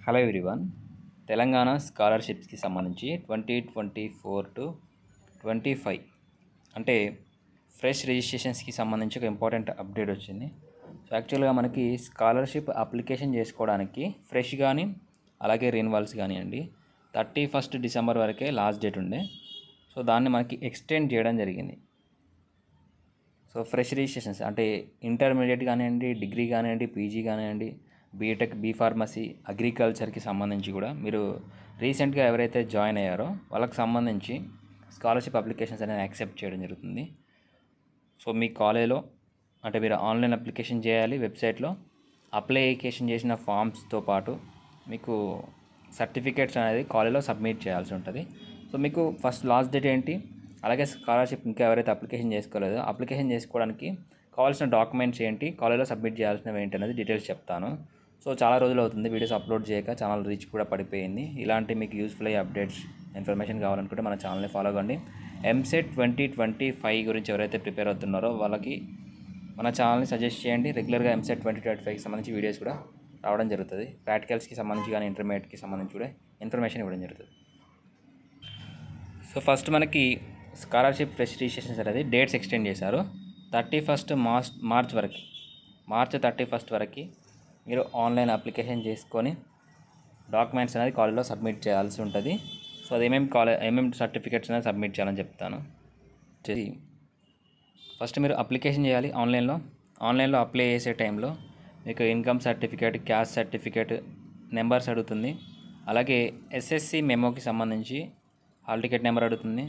Hello everyone. Telangana స్కాలర్షిప్స్కి సంబంధించి 2024 to 25 అంటే fresh రిజిస్ట్రేషన్స్కి సంబంధించి ఒక ఇంపార్టెంట్ అప్డేట్ వచ్చింది. సో యాక్చువల్గా మనకి స్కాలర్షిప్ అప్లికేషన్ చేసుకోవడానికి ఫ్రెష్ కానీ అలాగే రెన్యువల్స్ కానివ్వండి 31 డిసెంబర్ వరకే లాస్ట్ డేట్ ఉండే. సో దాన్ని మనకి ఎక్స్టెండ్ చేయడం జరిగింది. సో ఫ్రెష్ రిజిస్ట్రేషన్స్ అంటే ఇంటర్మీడియట్ కానివ్వండి, డిగ్రీ కానివ్వండి, పీజీ కానివ్వండి, బీటెక్, బీ ఫార్మసీ, అగ్రికల్చర్కి సంబంధించి కూడా మీరు రీసెంట్గా ఎవరైతే జాయిన్ అయ్యారో వాళ్ళకి సంబంధించి స్కాలర్షిప్ అప్లికేషన్స్ అనేది యాక్సెప్ట్ చేయడం జరుగుతుంది. సో మీ కాలేజ్లో అంటే మీరు ఆన్లైన్ అప్లికేషన్ చేయాలి. వెబ్సైట్లో అప్లికేషన్ చేసిన ఫామ్స్తో పాటు మీకు సర్టిఫికేట్స్ అనేది కాలేజ్లో సబ్మిట్ చేయాల్సి ఉంటుంది. సో మీకు ఫస్ట్ లాస్ట్ డేట్ ఏంటి, అలాగే స్కాలర్షిప్ ఇంకా ఎవరైతే అప్లికేషన్ చేసుకోలేదో అప్లికేషన్ చేసుకోవడానికి కావాల్సిన డాక్యుమెంట్స్ ఏంటి, కాలేజ్లో సబ్మిట్ చేయాల్సినవి ఏంటి అనేది డీటెయిల్స్ చెప్తాను. సో చాలా రోజులు అవుతుంది వీడియోస్ అప్లోడ్ చేయక, ఛానల్ రీచ్ కూడా పడిపోయింది. ఇలాంటి మీకు యూస్ఫుల్ అయ్యే అప్డేట్స్ ఇన్ఫర్మేషన్ కావాలనుకుంటే మన ఛానల్ని ఫాలో అవ్వండి. ఎంసెట్ 2025 గురించి ఎవరైతే ప్రిపేర్ అవుతున్నారో వాళ్ళకి మన ఛానల్ని సజెస్ట్ చేయండి. రెగ్యులర్గా ఎంసెట్ 2025కి సంబంధించి వీడియోస్ కూడా రావడం జరుగుతుంది. ప్రాక్టికల్స్కి సంబంధించి కానీ ఇంటర్మీడియట్కి సంబంధించి కూడా ఇన్ఫర్మేషన్ ఇవ్వడం జరుగుతుంది. సో ఫస్ట్ మనకి స్కాలర్షిప్ ఫ్రెష్ రిజిస్ట్రేషన్స్ అనేది డేట్స్ ఎక్స్టెండ్ చేశారు. 31 మార్చ్ వరకు, మార్చ్ 31 వరకు మీరు ఆన్లైన్ అప్లికేషన్ చేసుకొని డాక్యుమెంట్స్ అనేది కాలేజ్లో సబ్మిట్ చేయాల్సి ఉంటుంది. సో అది ఏమేమి సర్టిఫికేట్స్ అనేది సబ్మిట్ చేయాలని చెప్తాను. ఫస్ట్ మీరు అప్లికేషన్ చేయాలి ఆన్లైన్లో అప్లై చేసే టైంలో మీకు income certificate, caste certificate numbers అడుగుతుంది. అలాగే ఎస్ఎస్సి మెమోకి సంబంధించి హాల్ టికెట్ నెంబర్ అడుగుతుంది,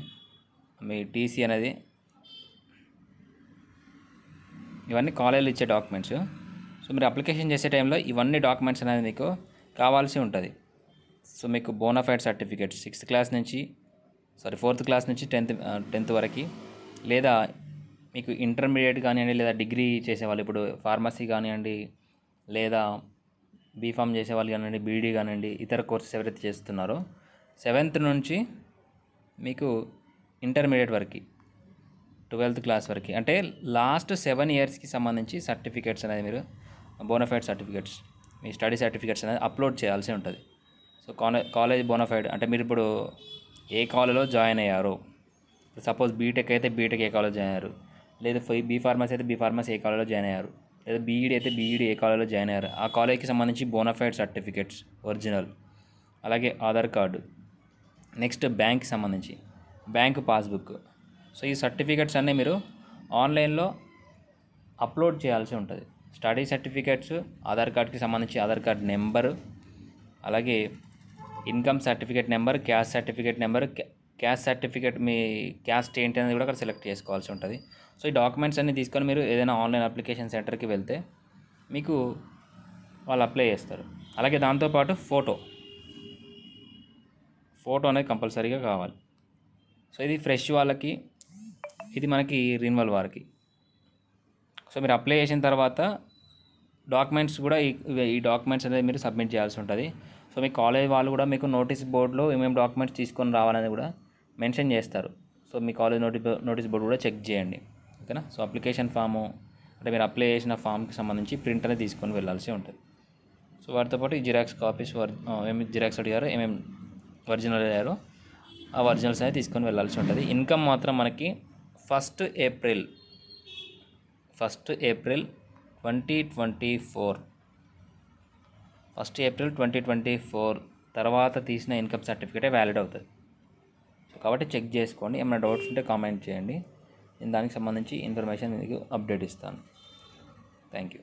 మీ టీసీ అనేది, ఇవన్నీ కాలేజీలో ఇచ్చే డాక్యుమెంట్స్. సో మీరు అప్లికేషన్ చేసే టైంలో ఇవన్నీ డాక్యుమెంట్స్ అనేది మీకు కావాల్సి ఉంటుంది. సో మీకు బోనాఫైడ్ సర్టిఫికేట్స్ 4th క్లాస్ నుంచి 10th వరకు, లేదా మీకు ఇంటర్మీడియట్ కానివ్వండి, లేదా డిగ్రీ చేసేవాళ్ళు, ఇప్పుడు ఫార్మసీ కానివ్వండి, లేదా బీఫామ్ చేసేవాళ్ళు కానివ్వండి, బీడీ కానివ్వండి, ఇతర కోర్సెస్ ఎవరైతే చేస్తున్నారో 7th నుంచి మీకు ఇంటర్మీడియట్ వరకు 12th క్లాస్ వరకు, అంటే లాస్ట్ 7 ఇయర్స్కి సంబంధించి సర్టిఫికేట్స్ అనేది మీరు బోనాఫైడ్ సర్టిఫికేట్స్, మీ స్టడీ సర్టిఫికేట్స్ అనేది అప్లోడ్ చేయాల్సి ఉంటుంది. సో కాలేజ్ బోనాఫైడ్ అంటే మీరు ఇప్పుడు ఏ కాలేజ్లో జాయిన్ అయ్యారో, సపోజ్ బీటెక్ అయితే బీటెక్ ఏ కాలేజ్ జాయిన్ అయ్యారు, లేదా బీ ఫార్మసీ అయితే బీ ఫార్మసీ ఏ కాలేజ్లో జాయిన్ అయ్యారు, లేదా బీఈడీ అయితే బీఈడీ ఏ కాలేజ్లో జాయిన్ అయ్యారు, ఆ కాలేజ్కి సంబంధించి బోనాఫైడ్ సర్టిఫికేట్స్ ఒరిజినల్, అలాగే ఆధార్ కార్డు, నెక్స్ట్ బ్యాంక్కి సంబంధించి బ్యాంక్ పాస్బుక్. సో ఈ సర్టిఫికేట్స్ అన్నీ మీరు ఆన్లైన్లో అప్లోడ్ చేయాల్సి ఉంటుంది. స్టడీ సర్టిఫికేట్స్, ఆధార్ కార్డ్కి సంబంధించి ఆధార్ కార్డ్ నెంబరు, అలాగే income certificate number, caste certificate number, caste certificate మీ క్యాస్ట్ ఏంటి అనేది కూడా అక్కడ సెలెక్ట్ చేసుకోవాల్సి ఉంటుంది. సో ఈ డాక్యుమెంట్స్ అన్నీ తీసుకొని మీరు ఏదైనా ఆన్లైన్ అప్లికేషన్ సెంటర్కి వెళ్తే మీకు వాళ్ళు అప్లై చేస్తారు. అలాగే దాంతోపాటు ఫోటో అనేది కంపల్సరీగా కావాలి. సో ఇది ఫ్రెష్ వాళ్ళకి, ఇది మనకి రెన్యువల్ వారికి. సో మీరు అప్లై చేసిన తర్వాత డాక్యుమెంట్స్ కూడా ఈ డాక్యుమెంట్స్ అనేది మీరు సబ్మిట్ చేయాల్సి ఉంటుంది. సో మీ కాలేజ్ వాళ్ళు కూడా మీకు నోటీస్ బోర్డులో ఏమేమి డాక్యుమెంట్స్ తీసుకొని రావాలనేది కూడా మెన్షన్ చేస్తారు. సో మీ కాలేజ్ నోటీస్ బోర్డు కూడా చెక్ చేయండి, ఓకేనా. సో అప్లికేషన్ ఫాము అంటే మీరు అప్లై చేసిన ఫామ్కి సంబంధించి ప్రింట్ అనేది తీసుకొని వెళ్ళాల్సి ఉంటుంది. సో వాటితో పాటు ఈ జిరాక్స్ కాపీస్, ఏమి జిరాక్స్ అడిగారో, ఏమేమి ఒరిజినల్ అయ్యారో ఆ ఒరిజినల్స్ అనేది తీసుకొని వెళ్ళాల్సి ఉంటుంది. ఇన్కమ్ మాత్రం మనకి 1 ఏప్రిల్ 2024 తర్వాత తీసిన ఇన్కమ్ సర్టిఫికేటే వ్యాలిడ్ అవుతుంది. సో కాబట్టి చెక్ చేసుకోండి. ఏమైనా డౌట్స్ ఉంటే కామెంట్ చేయండి, నేను దానికి సంబంధించి ఇన్ఫర్మేషన్ మీకు అప్డేట్ ఇస్తాను. Thank you.